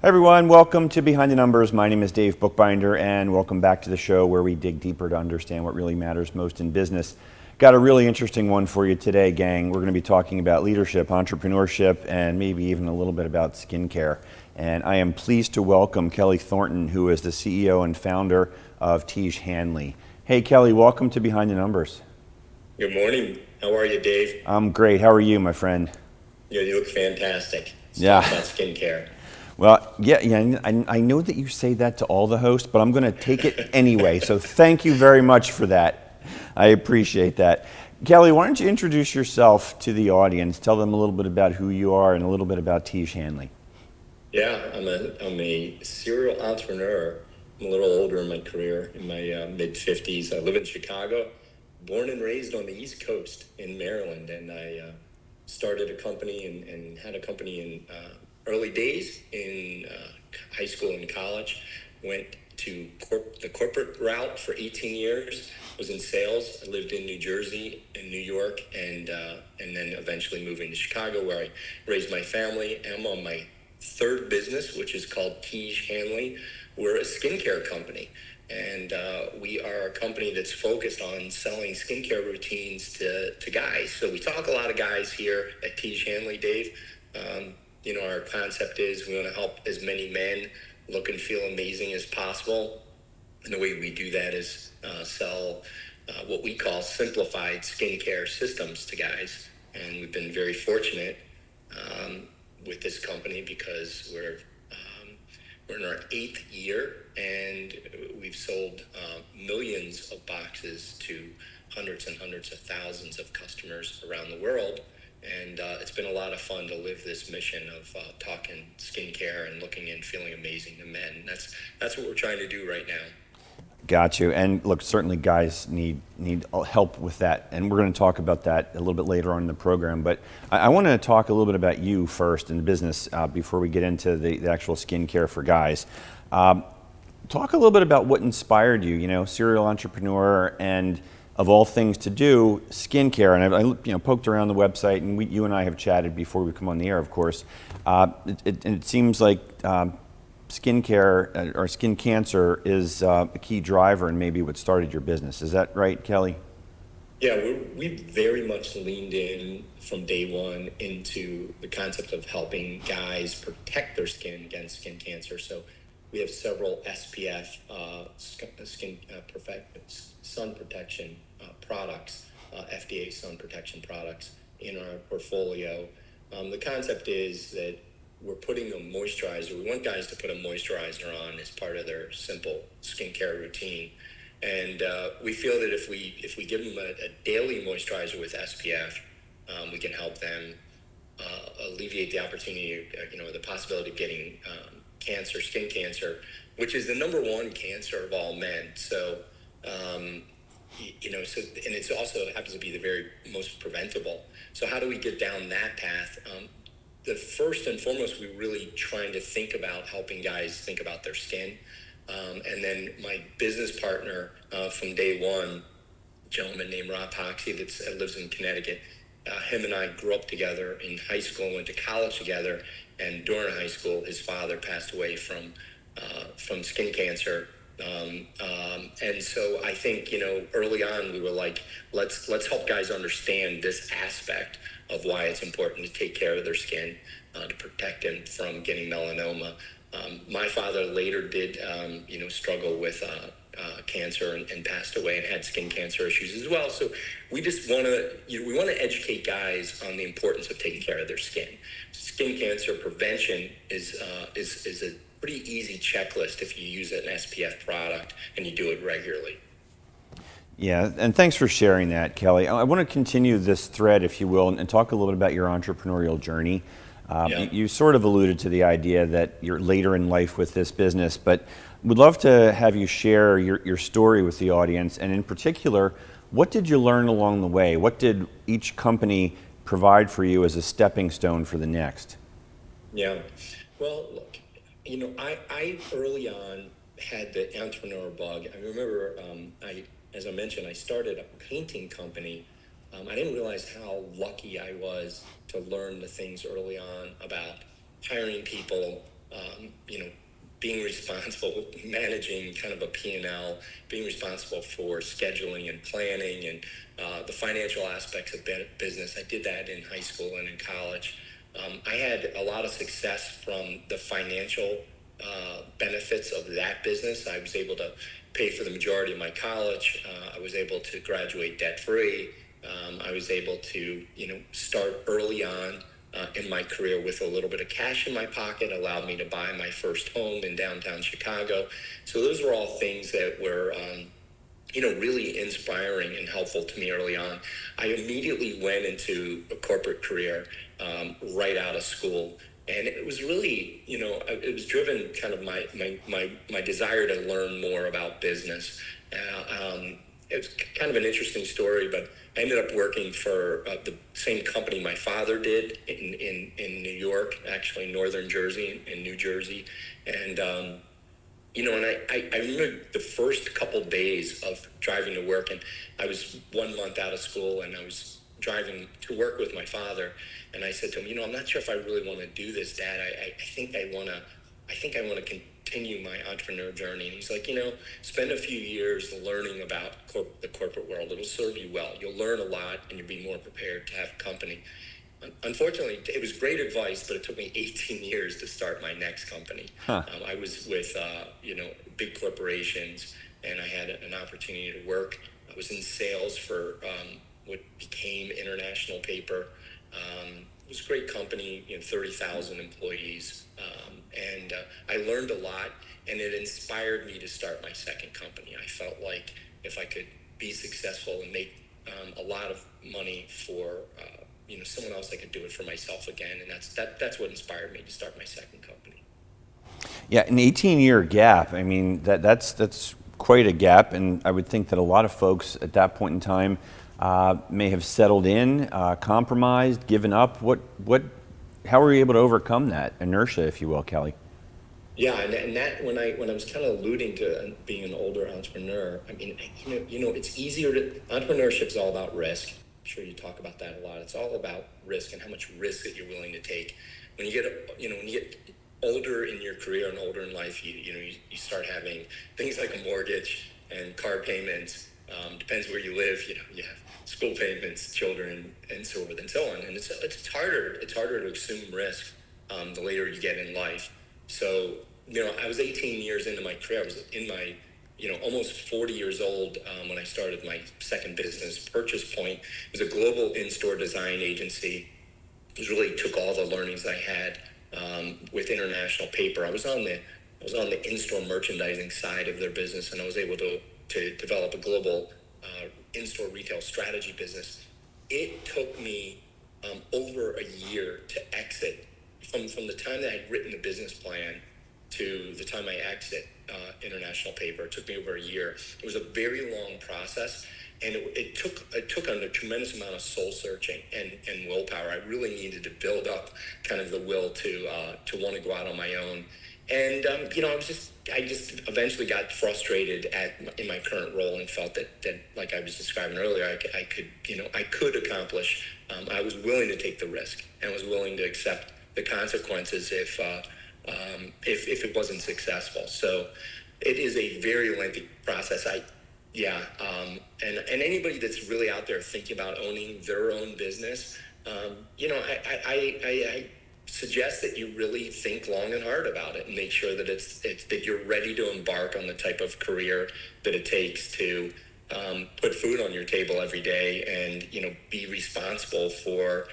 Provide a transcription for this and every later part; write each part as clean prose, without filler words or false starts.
Hi everyone, welcome to Behind the Numbers. My name is Dave Bookbinder and welcome back to the show where we dig deeper to understand what really matters most in business. Got a really interesting one for you today, gang. We're going to be talking about leadership, entrepreneurship, and maybe even a little bit about skincare. And I am pleased to welcome Kelley Thornton, who is the CEO and founder of Tiege Hanley. Hey Kelley, welcome to Behind the Numbers. Good morning. How are you, Dave? I'm great. How are you, my friend? Yeah, you look fantastic. Let's Yeah. talk about skincare. Well, yeah, I know that you say that to all the hosts, but I'm going to take it anyway. So thank you very much for that. I appreciate that. Kelley, why don't you introduce yourself to the audience? Tell them a little bit about who you are and a little bit about Tiege Hanley. Yeah, I'm a serial entrepreneur. I'm a little older in my career, in my mid 50s. I live in Chicago, born and raised on the East Coast in Maryland, and I started a company and had a company in early days in high school and college. Went to the corporate route for 18 years. Was in sales. I lived in New Jersey and New York, and then eventually moving to Chicago, where I raised my family. I'm on my third business, which is called Tiege Hanley. We're a skincare company, and we are a company that's focused on selling skincare routines to guys. So we talk a lot of guys here at Tiege Hanley, Dave. Our concept is we want to help as many men look and feel amazing as possible. And the way we do that is sell what we call simplified skincare systems to guys. And we've been very fortunate with this company because we're in our 8th year, and we've sold millions of boxes to hundreds and hundreds of thousands of customers around the world. And it's been a lot of fun to live this mission of talking skincare and looking and feeling amazing to men. That's what we're trying to do right now. Got you. And look, certainly guys need help with that. And we're going to talk about that a little bit later on in the program. But I want to talk a little bit about you first in the business before we get into the actual skincare for guys. Talk a little bit about what inspired you, serial entrepreneur and of all things to do, skincare. And I poked around the website, and you and I have chatted before we come on the air, of course. It seems like skincare or skin cancer is a key driver and maybe what started your business. Is that right, Kelley? Yeah, we very much leaned in from day one into the concept of helping guys protect their skin against skin cancer. So we have several SPF sun protection products, FDA sun protection products in our portfolio. The concept is that we're putting a moisturizer. We want guys to put a moisturizer on as part of their simple skincare routine. And we feel that if we give them a daily moisturizer with SPF, we can help them alleviate the opportunity, the possibility of getting cancer, skin cancer, which is the number one cancer of all men. So, and it's also happens to be the very most preventable. So how do we get down that path? The first and foremost, we're really trying to think about helping guys think about their skin. And then my business partner from day one, a gentleman named Rob Hoxie that lives in Connecticut, him and I grew up together in high school, went to college together, and during high school, his father passed away from skin cancer. And so I think, early on we were like, let's help guys understand this aspect of why it's important to take care of their skin, to protect them from getting melanoma. My father later did, struggle with cancer and passed away and had skin cancer issues as well. So we just want to educate guys on the importance of taking care of their skin. Skin cancer prevention is a pretty easy checklist if you use an SPF product and you do it regularly. Yeah, and thanks for sharing that, Kelley. I want to continue this thread, if you will, and talk a little bit about your entrepreneurial journey. Yeah. You sort of alluded to the idea that you're later in life with this business, but we'd love to have you share your story with the audience, and in particular, what did you learn along the way? What did each company provide for you as a stepping stone for the next? Yeah. Well, look, I early on had the entrepreneur bug. I remember, as I mentioned, I started a painting company. I didn't realize how lucky I was to learn the things early on about hiring people, you know, being responsible, managing kind of a P&L, being responsible for scheduling and planning and the financial aspects of business. I did that in high school and in college. I had a lot of success from the financial benefits of that business. I was able to pay for the majority of my college. I was able to graduate debt-free. I was able to, start early on in my career with a little bit of cash in my pocket, allowed me to buy my first home in downtown Chicago. So those were all things that were, really inspiring and helpful to me early on. I immediately went into a corporate career right out of school. And it was really, it was driven kind of my desire to learn more about business. It was kind of an interesting story, but I ended up working for the same company my father did in New York, actually Northern Jersey and New Jersey. And, and I remember the first couple days of driving to work, and I was 1 month out of school, and I was driving to work with my father, and I said to him, I'm not sure if I really want to do this, Dad. I think I want to continue my entrepreneur journey. And he's like, spend a few years learning about the corporate world. It'll serve you well. You'll learn a lot, and you'll be more prepared to have company. Unfortunately, it was great advice, but it took me 18 years to start my next company. Huh. I was with, big corporations, and I had an opportunity to work. I was in sales for what became International Paper. It was a great company, 30,000 employees. And I learned a lot, and it inspired me to start my second company. I felt like if I could be successful and make a lot of money for someone else, I could do it for myself again, and that's what inspired me to start my second company. Yeah, an 18-year gap. I mean, that's quite a gap, and I would think that a lot of folks at that point in time may have settled in, compromised, given up. How were you able to overcome that inertia, if you will, Kelley? Yeah, and that when I was kind of alluding to being an older entrepreneur, I mean, it's easier to entrepreneurship is all about risk. I'm sure you talk about that a lot. It's all about risk and how much risk that you're willing to take. When you get older in your career and older in life, you start having things like a mortgage and car payments. Depends where you live. You have school payments, children, and so forth and so on. And it's harder to assume risk the later you get in life. So, I was 18 years into my career. I was in my, almost 40 years old when I started my second business, Purchase Point. It was a global in-store design agency. It really took all the learnings I had with International Paper. I was on the in-store merchandising side of their business, and I was able to develop a global in-store retail strategy business. It took me over a year to exit. From the time that I'd written the business plan to the time I exit International Paper, it took me over a year. It was a very long process, and it took on a tremendous amount of soul searching and willpower. I really needed to build up kind of the will to want to go out on my own. And I just eventually got frustrated in my current role and felt that like I was describing earlier, I could accomplish. I was willing to take the risk and was willing to accept the consequences if it wasn't successful. So it is a very lengthy process. And anybody that's really out there thinking about owning their own business, I suggest that you really think long and hard about it and make sure that it's that you're ready to embark on the type of career that it takes to put food on your table every day and be responsible for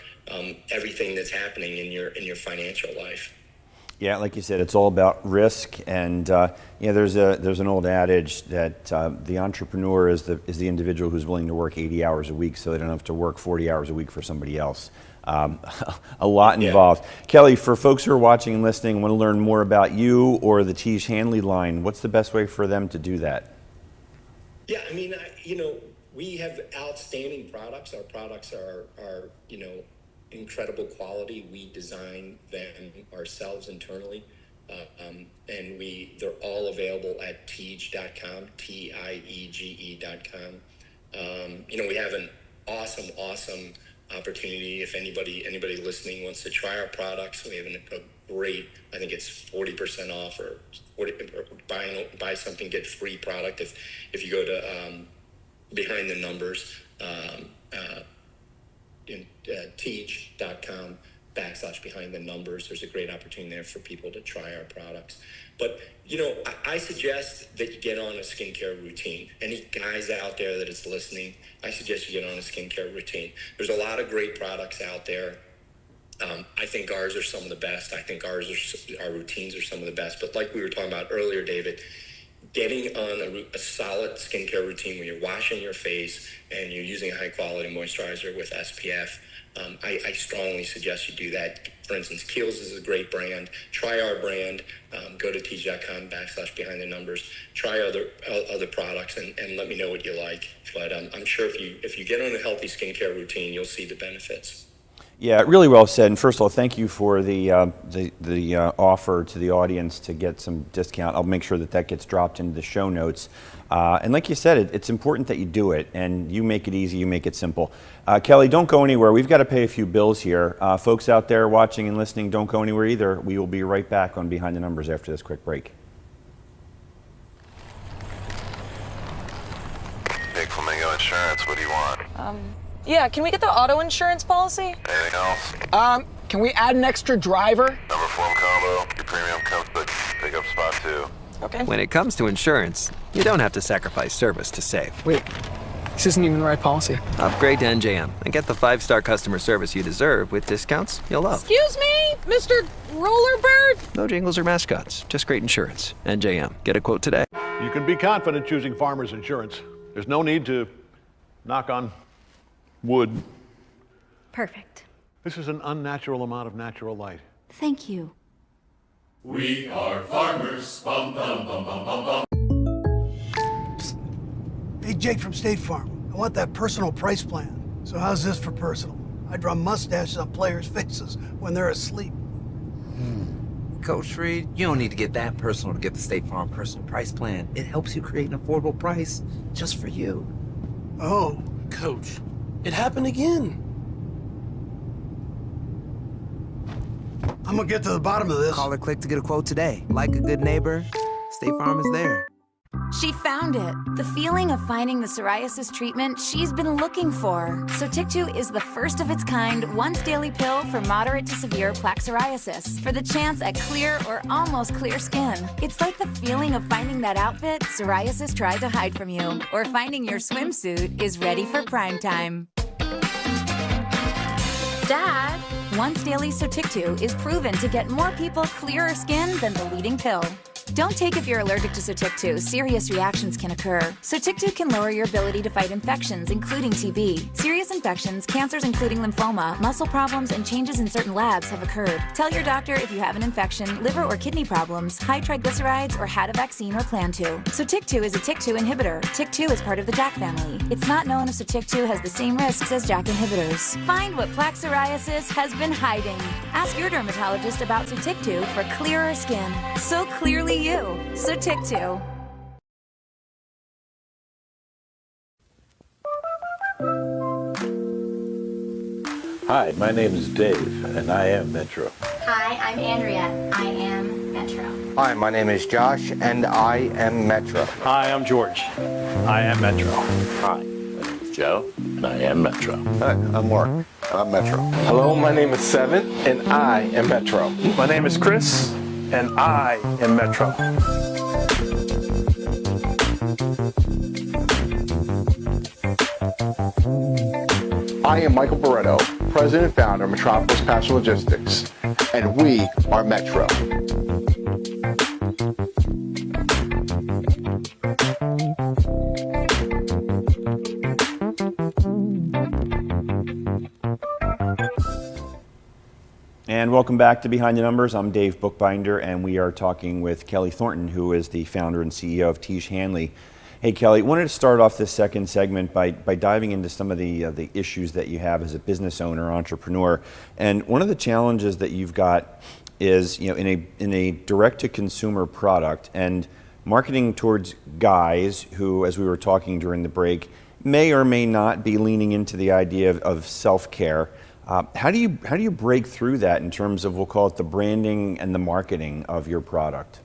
everything that's happening in your financial life. Yeah, like you said, it's all about risk, and there's an old adage that the entrepreneur is the individual who's willing to work 80 hours a week, so they don't have to work 40 hours a week for somebody else. A lot involved. Yeah. Kelley, for folks who are watching and listening, want to learn more about you or the Tiege Hanley line, what's the best way for them to do that? Yeah, I mean, we have outstanding products. Our products are incredible quality. We design them ourselves internally, and they're all available at tiege.com, tiege.com. We have an awesome opportunity. If anybody listening wants to try our products, we have great. I think it's 40% off, or buy something, get free product. If you go to Behind the Numbers, in Tiege.com/Behind the Numbers. There's a great opportunity there for people to try our products. But, I suggest that you get on a skincare routine. Any guys out there that is listening, I suggest you get on a skincare routine. There's a lot of great products out there. I think ours are some of the best. I think our routines are some of the best. But like we were talking about earlier, David, getting on a solid skincare routine where you're washing your face and you're using a high quality moisturizer with SPF, I strongly suggest you do that. For instance, Kiehl's is a great brand. Try our brand. Go to Tiege.com/Behind the Numbers. Try other products and let me know what you like. But I'm sure if you get on a healthy skincare routine, you'll see the benefits. Yeah, really well said. And first of all, thank you for the offer to the audience to get some discount. I'll make sure that gets dropped into the show notes. And like you said, it's important that you do it, and you make it easy, you make it simple. Kelley, don't go anywhere. We've got to pay a few bills here. Folks out there watching and listening, don't go anywhere either. We will be right back on Behind the Numbers after this quick break. Big Flamingo Insurance, what do you want? Yeah, can we get the auto insurance policy? Anything else? Can we add an extra driver? Number form combo, your premium comes with pickup spot 2. Okay. When it comes to insurance, you don't have to sacrifice service to save. Wait, this isn't even the right policy. Upgrade to NJM and get the 5-star customer service you deserve with discounts you'll love. Excuse me, Mr. Rollerbird? No jingles or mascots, just great insurance. NJM. Get a quote today. You can be confident choosing Farmers Insurance. There's no need to knock on wood. Perfect. This is an unnatural amount of natural light. Thank you. We are farmers. Bum, bum, bum, bum, bum, bum. Hey, Jake from State Farm. I want that personal price plan. So how's this for personal? I draw mustaches on players' faces when they're asleep. Coach Reed, you don't need to get that personal to get the State Farm personal price plan. It helps you create an affordable price just for you. Oh. Coach, it happened again. I'm gonna get to the bottom of this. Call or click to get a quote today. Like a good neighbor, State Farm is there. She found it. The feeling of finding the psoriasis treatment she's been looking for. Sotyktu is the first of its kind once daily pill for moderate to severe plaque psoriasis for the chance at clear or almost clear skin. It's like the feeling of finding that outfit psoriasis tried to hide from you, or finding your swimsuit is ready for prime time. Dad, once daily Sotyktu is proven to get more people clearer skin than the leading pill. Don't take if you're allergic to Sotyktu. Serious reactions can occur. Sotyktu can lower your ability to fight infections, including TB. Serious infections, cancers including lymphoma, muscle problems, and changes in certain labs have occurred. Tell your doctor if you have an infection, liver or kidney problems, high triglycerides, or had a vaccine or plan to. Sotyktu is a TYK2 inhibitor. TYK2 is part of the JAK family. It's not known if Sotyktu has the same risks as JAK inhibitors. Find what plaque psoriasis has been hiding. Ask your dermatologist about Sotyktu for clearer skin. So clearly you. Sotyktu. Hi, my name is Dave, and I am Metro. Hi, I'm Andrea. I am Metro. Hi, my name is Josh, and I am Metro. Hi, I'm George. I am Metro. Hi, my name is Joe, and I am Metro. Hi, I'm Mark. I'm Metro. Hello, my name is Seven, and I am Metro. My name is Chris, and I am Metro. I am Michael Barretto, President and Founder of Metropolis Passenger Logistics, and we are Metro. And welcome back to Behind the Numbers. I'm Dave Bookbinder, and we are talking with Kelley Thornton, who is the founder and CEO of Tiege Hanley. Hey, Kelley, wanted to start off this second segment by diving into some of the issues that you have as a business owner, entrepreneur. And one of the challenges that you've got is, in a direct-to-consumer product and marketing towards guys who, as we were talking during the break, may or may not be leaning into the idea of self-care. How do you break through that in terms of, we'll call it, the branding and the marketing of your product?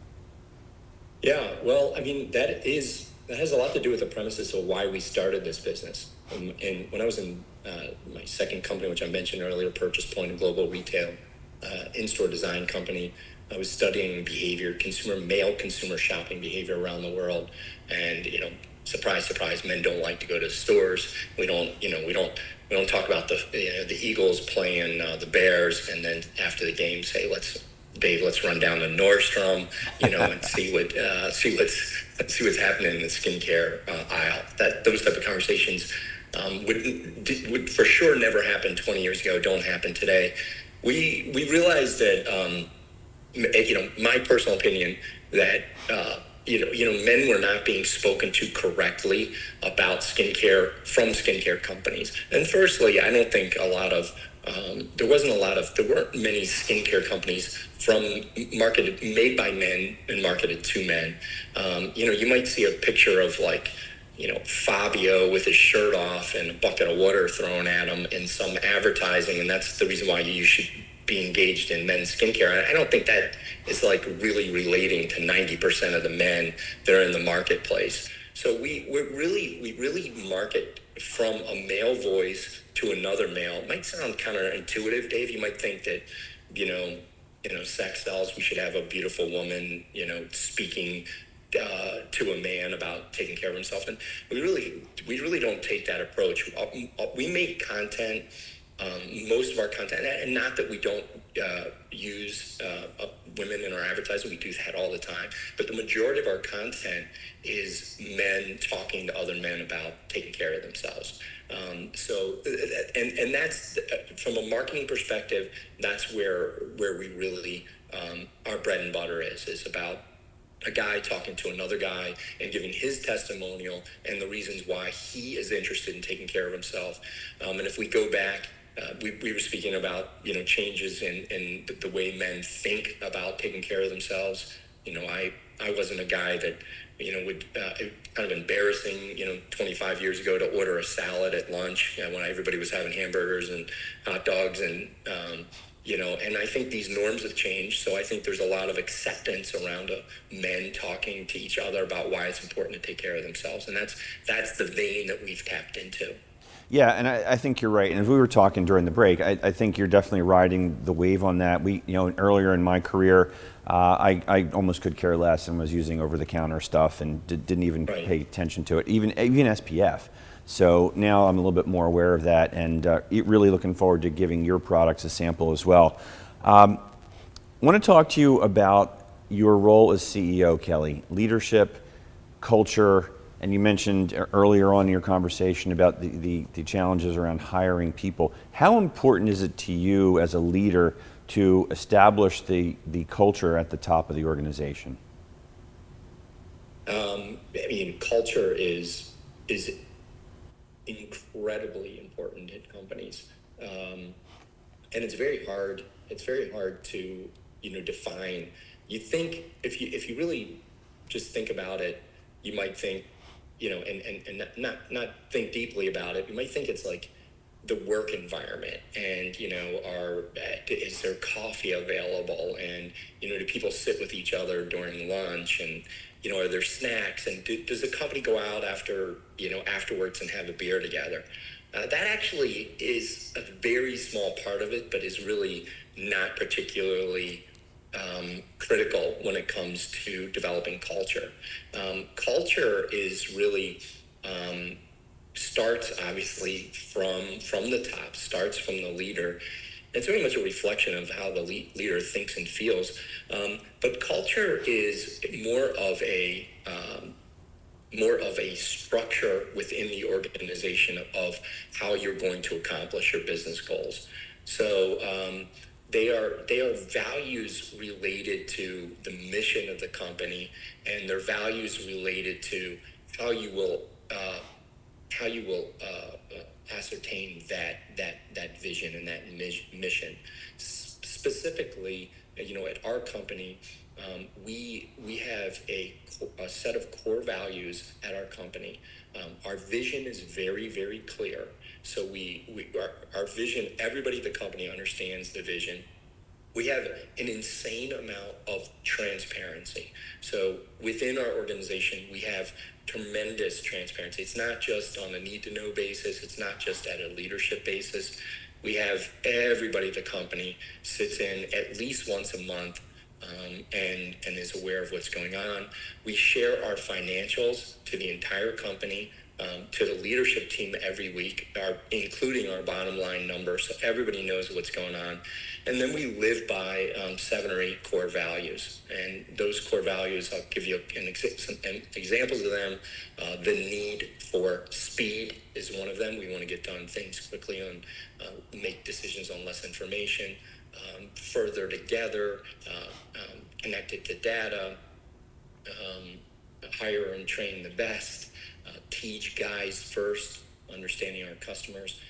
Yeah, well, I mean, that has a lot to do with the premises of why we started this business. And when I was in my second company, which I mentioned earlier, Purchase Point, a global retail in-store design company, I was studying behavior, male consumer shopping behavior around the world. And, surprise, surprise, men don't like to go to stores. We don't talk about the Eagles playing the Bears, and then after the game say, Dave, let's run down to Nordstrom, and see what's happening in the skincare aisle. Those type of conversations would for sure never happen 20 years ago. Don't happen today. We realized that my personal opinion that men were not being spoken to correctly about skincare from skincare companies. And firstly, I don't think there weren't many skincare companies made by men and marketed to men. You might see a picture of Fabio with his shirt off and a bucket of water thrown at him in some advertising, and that's the reason why you should be engaged in men's skincare. I don't think that is really relating to 90% of the men that are in the marketplace. So we really market from a male voice to another male. It might sound counterintuitive, Dave. You might think that, sex sells. We should have a beautiful woman, speaking to a man about taking care of himself. And we really don't take that approach. We make content, most of our content, and not that we don't use women in our advertising. We do that all the time. But the majority of our content is men talking to other men about taking care of themselves. And that's, from a marketing perspective, that's where we really, our bread and butter is about a guy talking to another guy and giving his testimonial and the reasons why he is interested in taking care of himself. And if we go back, we were speaking about, changes in the way men think about taking care of themselves. I wasn't a guy that, would kind of embarrassing, 25 years ago to order a salad at lunch when everybody was having hamburgers and hot dogs and I think these norms have changed. So I think there's a lot of acceptance around men talking to each other about why it's important to take care of themselves. And that's the vein that we've tapped into. Yeah, and I think you're right. And as we were talking during the break, I think you're definitely riding the wave on that. Earlier in my career, I almost could care less and was using over-the-counter stuff and didn't even pay attention to it, even SPF. So now I'm a little bit more aware of that, and really looking forward to giving your products a sample as well. I want to talk to you about your role as CEO, Kelley. Leadership, culture, and you mentioned earlier on in your conversation about the challenges around hiring people. How important is it to you as a leader to establish the culture at the top of the organization? Culture is incredibly important in companies, and it's very hard to define. You think if you really just think about it, you might think, and not think deeply about it. You might think it's like the work environment, and is there coffee available, and do people sit with each other during lunch, and are there snacks, and does the company go out afterwards and have a beer together? That actually is a very small part of it, but is really not particularly critical when it comes to developing culture. Culture is really starts obviously from the top, starts from the leader. It's very much a reflection of how the leader thinks and feels. But culture is more of a structure within the organization of how you're going to accomplish your business goals. So they are values related to the mission of the company, and they're values related to how you will ascertain that vision and that mission. Specifically, at our company, We have a set of core values at our company. Our vision is very, very clear. So our vision, everybody at the company understands the vision. We have an insane amount of transparency. So within our organization, we have tremendous transparency. It's not just on a need-to-know basis. It's not just at a leadership basis. We have everybody at the company sits in at least once a month and is aware of what's going on. We share our financials to the entire company, to the leadership team every week, including our bottom line number, so everybody knows what's going on. And then we live by 7 or 8 core values. And those core values, I'll give you some examples of them. The need for speed is one of them. We want to get done things quickly and make decisions on less information. Further together, connected to data, hire and train the best, teach guys first, understanding our customers.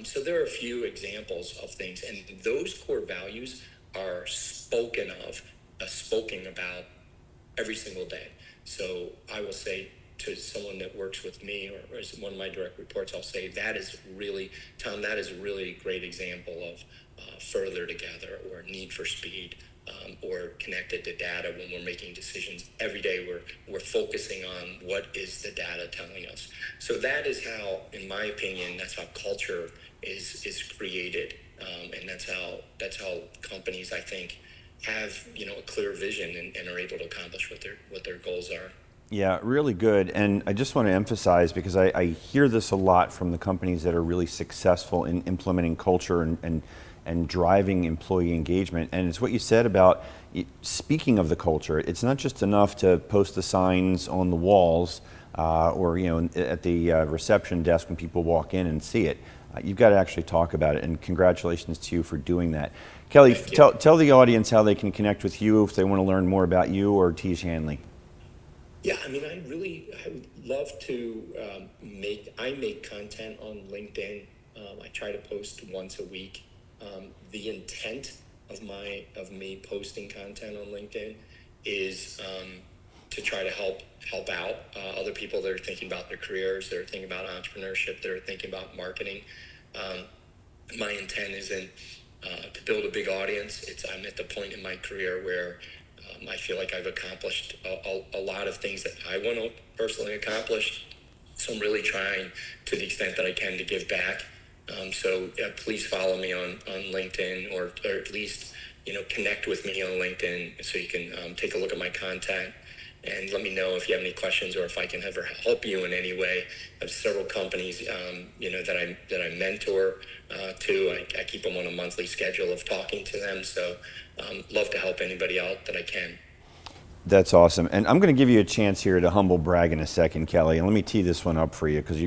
So there are a few examples of things, and those core values are spoken about every single day. So I will say to someone that works with me or as one of my direct reports, I'll say that is really, Tom, that is really a great example of further together or need for speed. Or connected to data when we're making decisions. Every day we're focusing on what is the data telling us. So that is how, in my opinion, that's how culture is created, and that's how companies, I think, have a clear vision and are able to accomplish what their goals are. Yeah, really good. And I just want to emphasize, because I hear this a lot from the companies that are really successful in implementing culture and driving employee engagement. And it's what you said about speaking of the culture. It's not just enough to post the signs on the walls or at the reception desk when people walk in and see it. You've got to actually talk about it. And congratulations to you for doing that. Kelley, tell the audience how they can connect with you if they want to learn more about you or Tiege Hanley. Yeah, I mean, I would love to make content on LinkedIn. I try to post once a week. The intent of me posting content on LinkedIn is to try to help out other people that are thinking about their careers, that are thinking about entrepreneurship, that are thinking about marketing. My intent isn't to build a big audience. I'm at the point in my career where I feel like I've accomplished a lot of things that I want to personally accomplish. So I'm really trying, to the extent that I can, to give back. So please follow me on LinkedIn, or at least connect with me on LinkedIn so you can take a look at my content and let me know if you have any questions or if I can ever help you in any way. I have several companies that I mentor to. I keep them on a monthly schedule of talking to them. So love to help anybody out that I can. That's awesome. And I'm going to give you a chance here to humble brag in a second, Kelley. And let me tee this one up for you, because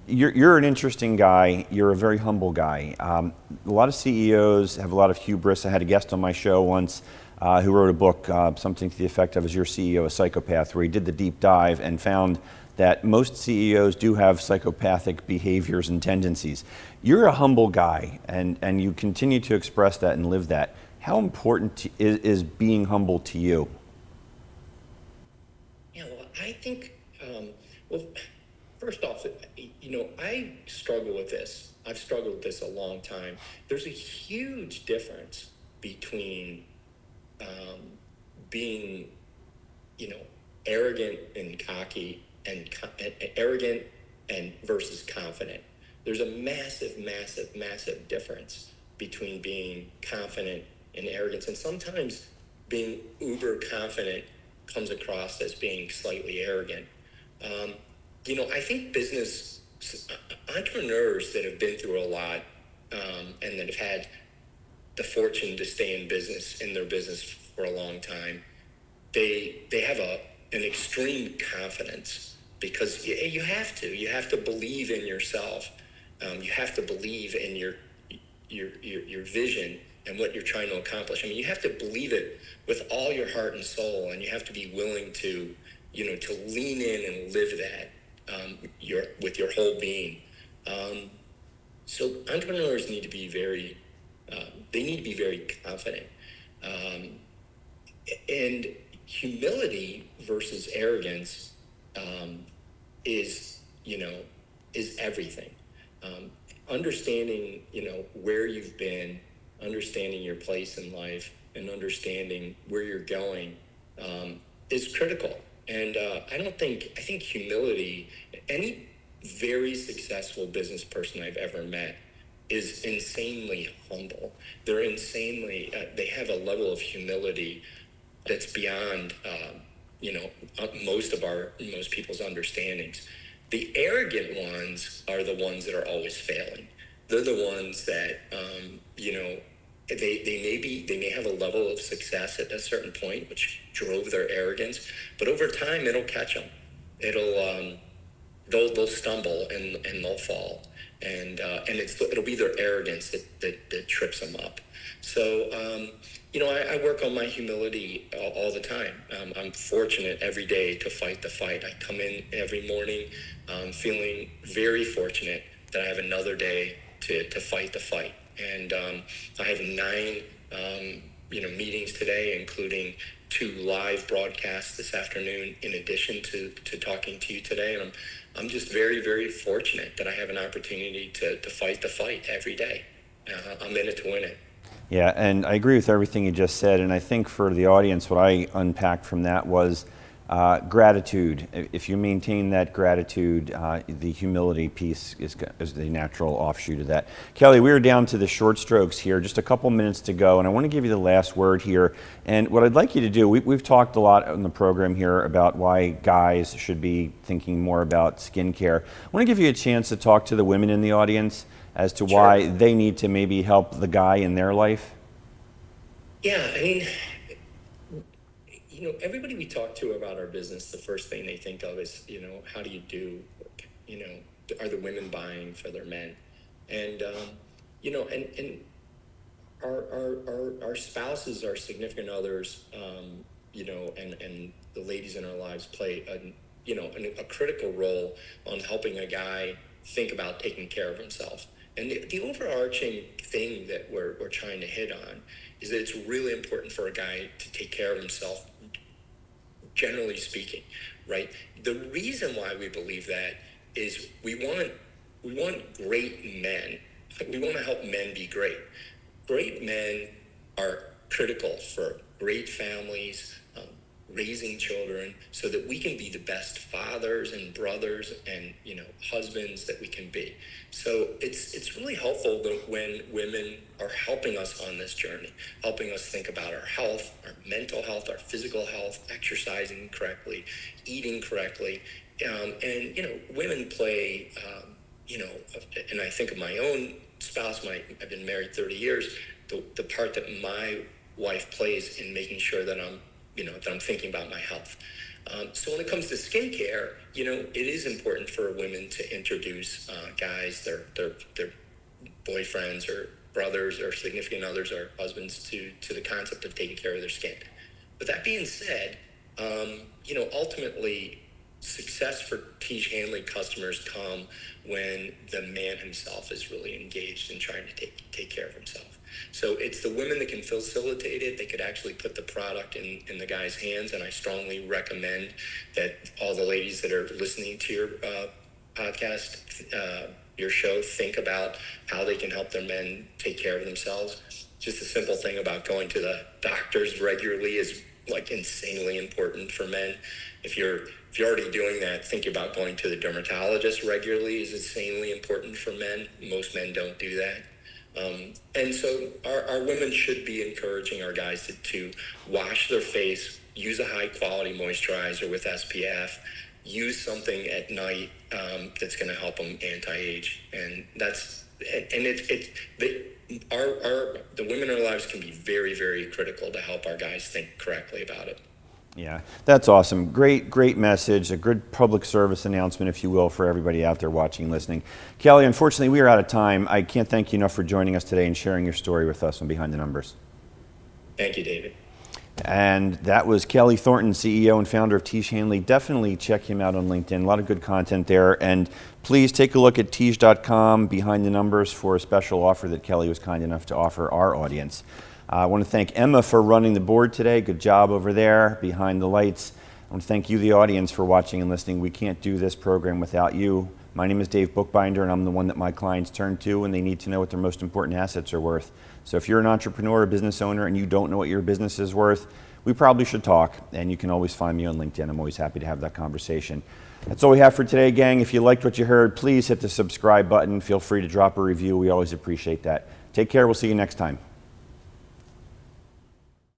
you're an interesting guy. You're a very humble guy. A lot of CEOs have a lot of hubris. I had a guest on my show once who wrote a book, something to the effect of "Is Your CEO a Psychopath?" where he did the deep dive and found that most CEOs do have psychopathic behaviors and tendencies. You're a humble guy, and you continue to express that and live that. How important is being humble to you? Yeah, well, I think, first off, I struggle with this. I've struggled with this a long time. There's a huge difference between being, arrogant and cocky and arrogant and versus confident. There's a massive, massive, massive difference between being confident and arrogance. And sometimes being uber confident comes across as being slightly arrogant. I think business entrepreneurs that have been through a lot and that have had the fortune to stay in their business for a long time, they have an extreme confidence, because you have to believe in yourself. You have to believe in your vision and what you're trying to accomplish. I mean, you have to believe it with all your heart and soul, and you have to be willing to lean in and live that with your whole being. So entrepreneurs need to be very confident. And humility versus arrogance is, is everything. Understanding, where you've been, understanding your place in life, and understanding where you're going is critical. And I think humility, any very successful business person I've ever met is insanely humble. They're insanely, they have a level of humility that's beyond, most people's understandings. The arrogant ones are the ones that are always failing. They're the ones that, they may have a level of success at a certain point, which drove their arrogance, but over time it'll catch them. They'll stumble and they'll fall, and it'll be their arrogance that trips them up. So I work on my humility all the time. I'm fortunate every day to fight the fight. I come in every morning feeling very fortunate that I have another day to fight the fight. And I have 9 meetings today, including 2 live broadcasts this afternoon, in addition to talking to you today. And I'm just very, very fortunate that I have an opportunity to fight the fight every day. I'm in it to win it. Yeah, and I agree with everything you just said. And I think for the audience, what I unpacked from that was gratitude. If you maintain that gratitude, the humility piece is the natural offshoot of that. Kelley, we are down to the short strokes here, just a couple minutes to go, and I want to give you the last word here. And what I'd like you to do, we've talked a lot on the program here about why guys should be thinking more about skincare. I want to give you a chance to talk to the women in the audience as to why they need to maybe help the guy in their life. Yeah, I mean, everybody we talk to about our business, the first thing they think of is, how do you do, are the women buying for their men? And, and our spouses, our significant others, and the ladies in our lives play a critical role on helping a guy think about taking care of himself. And the overarching thing that we're trying to hit on is that it's really important for a guy to take care of himself, generally speaking, right? The reason why we believe that is we want great men. We want to help men be great. Great men are critical for great families, raising children, so that we can be the best fathers and brothers and husbands that we can be. So it's really helpful that when women are helping us on this journey, helping us think about our health, our mental health, our physical health, exercising correctly, eating correctly, and women play, and I think of my own spouse. I've been married 30 years. The part that my wife plays in making sure that I'm thinking about my health. So when it comes to skincare, it is important for women to introduce guys, their boyfriends or brothers or significant others or husbands to the concept of taking care of their skin. But that being said, ultimately, success for Tiege Hanley customers come when the man himself is really engaged in trying to take care of himself. So it's the women that can facilitate it. They could actually put the product in the guy's hands, and I strongly recommend that all the ladies that are listening to your podcast, your show, think about how they can help their men take care of themselves. Just a simple thing about going to the doctors regularly is insanely important for men. If you're already doing that, think about going to the dermatologist regularly is insanely important for men. Most men don't do that. And so our women should be encouraging our guys to wash their face, use a high quality moisturizer with SPF, use something at night that's going to help them anti-age. And the women in our lives can be very, very critical to help our guys think correctly about it. Yeah, that's awesome. Great message, a good public service announcement, if you will, for everybody out there watching, listening. Kelley, unfortunately, we are out of time. I can't thank you enough for joining us today and sharing your story with us on Behind the Numbers. Thank you, David. And that was Kelley Thornton, CEO and founder of Tiege Hanley. Definitely check him out on LinkedIn. A lot of good content there. And please take a look at Tiege.com, Behind the Numbers, for a special offer that Kelley was kind enough to offer our audience. I want to thank Emma for running the board today. Good job over there behind the lights. I want to thank you, the audience, for watching and listening. We can't do this program without you. My name is Dave Bookbinder, and I'm the one that my clients turn to when they need to know what their most important assets are worth. So if you're an entrepreneur or business owner and you don't know what your business is worth, we probably should talk, and you can always find me on LinkedIn. I'm always happy to have that conversation. That's all we have for today, gang. If you liked what you heard, please hit the subscribe button. Feel free to drop a review. We always appreciate that. Take care. We'll see you next time.